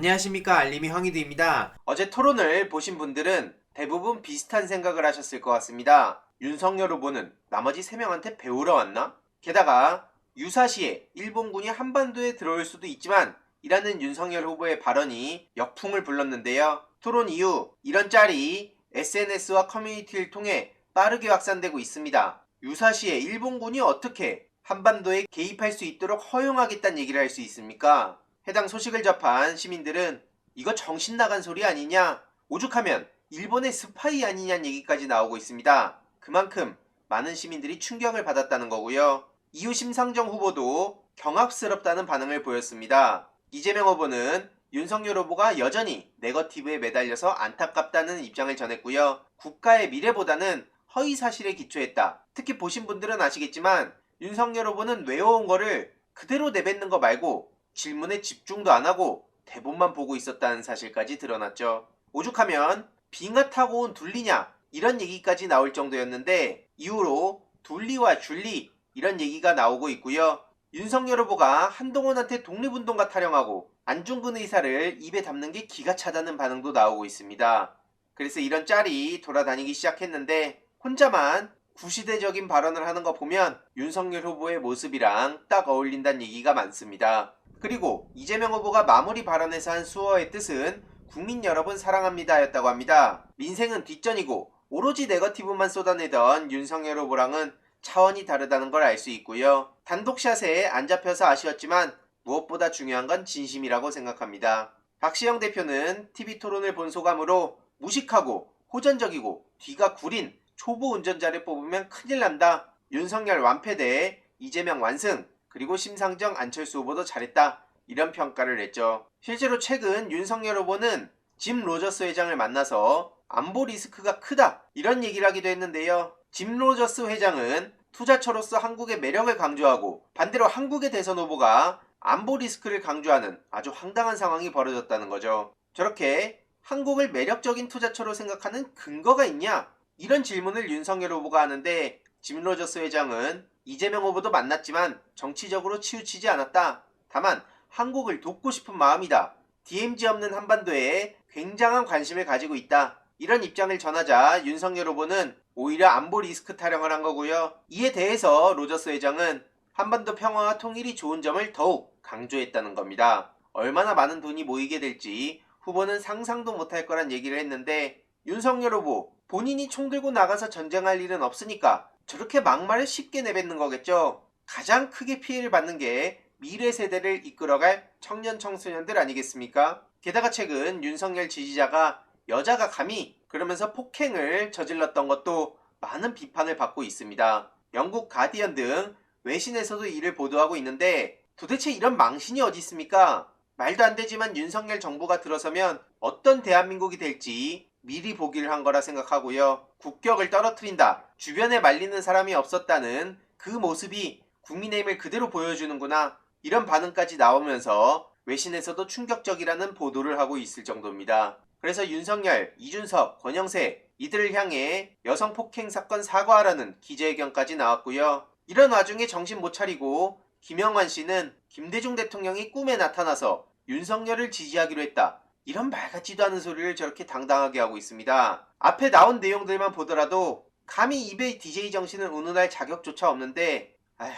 안녕하십니까, 알림이 황희두입니다. 어제 토론을 보신 분들은 대부분 비슷한 생각을 하셨을 것 같습니다. 윤석열 후보는 나머지 3명한테 배우러 왔나? 게다가 유사시에 일본군이 한반도에 들어올 수도 있지만 이라는 윤석열 후보의 발언이 역풍을 불렀는데요. 토론 이후 이런 짤이 SNS와 커뮤니티를 통해 빠르게 확산되고 있습니다. 유사시에 일본군이 어떻게 한반도에 개입할 수 있도록 허용하겠다는 얘기를 할 수 있습니까? 해당 소식을 접한 시민들은 이거 정신 나간 소리 아니냐? 오죽하면 일본의 스파이 아니냐는 얘기까지 나오고 있습니다. 그만큼 많은 시민들이 충격을 받았다는 거고요. 이후 심상정 후보도 경악스럽다는 반응을 보였습니다. 이재명 후보는 윤석열 후보가 여전히 네거티브에 매달려서 안타깝다는 입장을 전했고요. 국가의 미래보다는 허위 사실에 기초했다. 특히 보신 분들은 아시겠지만 윤석열 후보는 외워온 거를 그대로 내뱉는 거 말고 질문에 집중도 안 하고 대본만 보고 있었다는 사실까지 드러났죠. 오죽하면 빙하 타고 온 둘리냐 이런 얘기까지 나올 정도였는데 이후로 둘리와 줄리 이런 얘기가 나오고 있고요. 윤석열 후보가 한동훈한테 독립운동가 타령하고 안중근 의사를 입에 담는 게 기가 차다는 반응도 나오고 있습니다. 그래서 이런 짤이 돌아다니기 시작했는데 혼자만 구시대적인 발언을 하는 거 보면 윤석열 후보의 모습이랑 딱 어울린다는 얘기가 많습니다. 그리고 이재명 후보가 마무리 발언에서 한 수어의 뜻은 국민 여러분 사랑합니다 였다고 합니다. 민생은 뒷전이고 오로지 네거티브만 쏟아내던 윤석열 후보랑은 차원이 다르다는 걸 알 수 있고요. 단독샷에 안 잡혀서 아쉬웠지만 무엇보다 중요한 건 진심이라고 생각합니다. 박시영 대표는 TV토론을 본 소감으로 무식하고 호전적이고 뒤가 구린 초보 운전자를 뽑으면 큰일 난다. 윤석열 완패대 이재명 완승 그리고 심상정 안철수 후보도 잘했다. 이런 평가를 냈죠. 실제로 최근 윤석열 후보는 짐 로저스 회장을 만나서 안보 리스크가 크다 이런 얘기를 하기도 했는데요. 짐 로저스 회장은 투자처로서 한국의 매력을 강조하고 반대로 한국의 대선 후보가 안보 리스크를 강조하는 아주 황당한 상황이 벌어졌다는 거죠. 저렇게 한국을 매력적인 투자처로 생각하는 근거가 있냐? 이런 질문을 윤석열 후보가 하는데 짐 로저스 회장은 이재명 후보도 만났지만 정치적으로 치우치지 않았다. 다만 한국을 돕고 싶은 마음이다. DMZ 없는 한반도에 굉장한 관심을 가지고 있다. 이런 입장을 전하자 윤석열 후보는 오히려 안보 리스크 타령을 한 거고요. 이에 대해서 로저스 회장은 한반도 평화와 통일이 좋은 점을 더욱 강조했다는 겁니다. 얼마나 많은 돈이 모이게 될지 후보는 상상도 못할 거란 얘기를 했는데 윤석열 후보 본인이 총 들고 나가서 전쟁할 일은 없으니까 저렇게 막말을 쉽게 내뱉는 거겠죠. 가장 크게 피해를 받는 게 미래 세대를 이끌어갈 청년 청소년들 아니겠습니까? 게다가 최근 윤석열 지지자가 여자가 감히 그러면서 폭행을 저질렀던 것도 많은 비판을 받고 있습니다. 영국 가디언 등 외신에서도 이를 보도하고 있는데 도대체 이런 망신이 어디 있습니까? 말도 안 되지만 윤석열 정부가 들어서면 어떤 대한민국이 될지 미리 보기를 한 거라 생각하고요. 국격을 떨어뜨린다. 주변에 말리는 사람이 없었다는 그 모습이 국민의힘을 그대로 보여주는구나. 이런 반응까지 나오면서 외신에서도 충격적이라는 보도를 하고 있을 정도입니다. 그래서 윤석열, 이준석, 권영세 이들을 향해 여성 폭행 사건 사과하라는 기자회견까지 나왔고요. 이런 와중에 정신 못 차리고 김영환 씨는 김대중 대통령이 꿈에 나타나서 윤석열을 지지하기로 했다. 이런 말 같지도 않은 소리를 저렇게 당당하게 하고 있습니다. 앞에 나온 내용들만 보더라도 감히 입에 DJ 정신을 운운할 자격조차 없는데 아휴,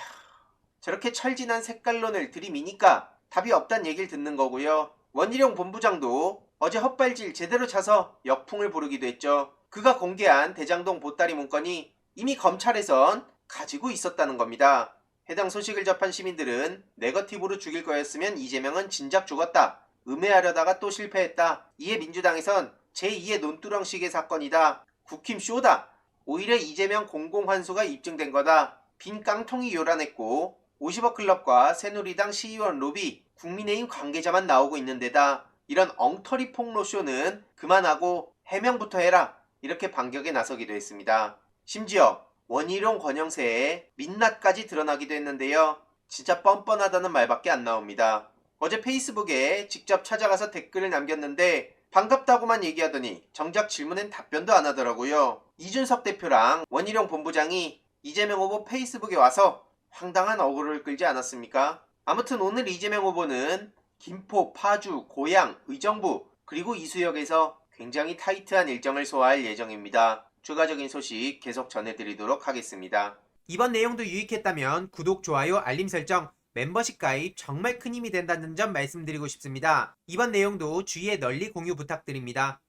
저렇게 철진한 색깔론을 들이미니까 답이 없단 얘기를 듣는 거고요. 원희룡 본부장도 어제 헛발질 제대로 차서 역풍을 부르기도 했죠. 그가 공개한 대장동 보따리 문건이 이미 검찰에선 가지고 있었다는 겁니다. 해당 소식을 접한 시민들은 네거티브로 죽일 거였으면 이재명은 진작 죽었다. 음해하려다가 또 실패했다. 이에 민주당에선 제2의 논두렁식의 사건이다. 국힘 쇼다. 오히려 이재명 공공환수가 입증된 거다. 빈 깡통이 요란했고 50억 클럽과 새누리당 시의원 로비, 국민의힘 관계자만 나오고 있는 데다 이런 엉터리 폭로쇼는 그만하고 해명부터 해라. 이렇게 반격에 나서기도 했습니다. 심지어 원희룡 권영세의 민낯까지 드러나기도 했는데요. 진짜 뻔뻔하다는 말밖에 안 나옵니다. 어제 페이스북에 직접 찾아가서 댓글을 남겼는데 반갑다고만 얘기하더니 정작 질문엔 답변도 안 하더라고요. 이준석 대표랑 원희룡 본부장이 이재명 후보 페이스북에 와서 황당한 어그로를 끌지 않았습니까? 아무튼 오늘 이재명 후보는 김포, 파주, 고양, 의정부, 그리고 이수역에서 굉장히 타이트한 일정을 소화할 예정입니다. 추가적인 소식 계속 전해드리도록 하겠습니다. 이번 내용도 유익했다면 구독, 좋아요, 알림 설정, 멤버십 가입 정말 큰 힘이 된다는 점 말씀드리고 싶습니다. 이번 내용도 주위에 널리 공유 부탁드립니다.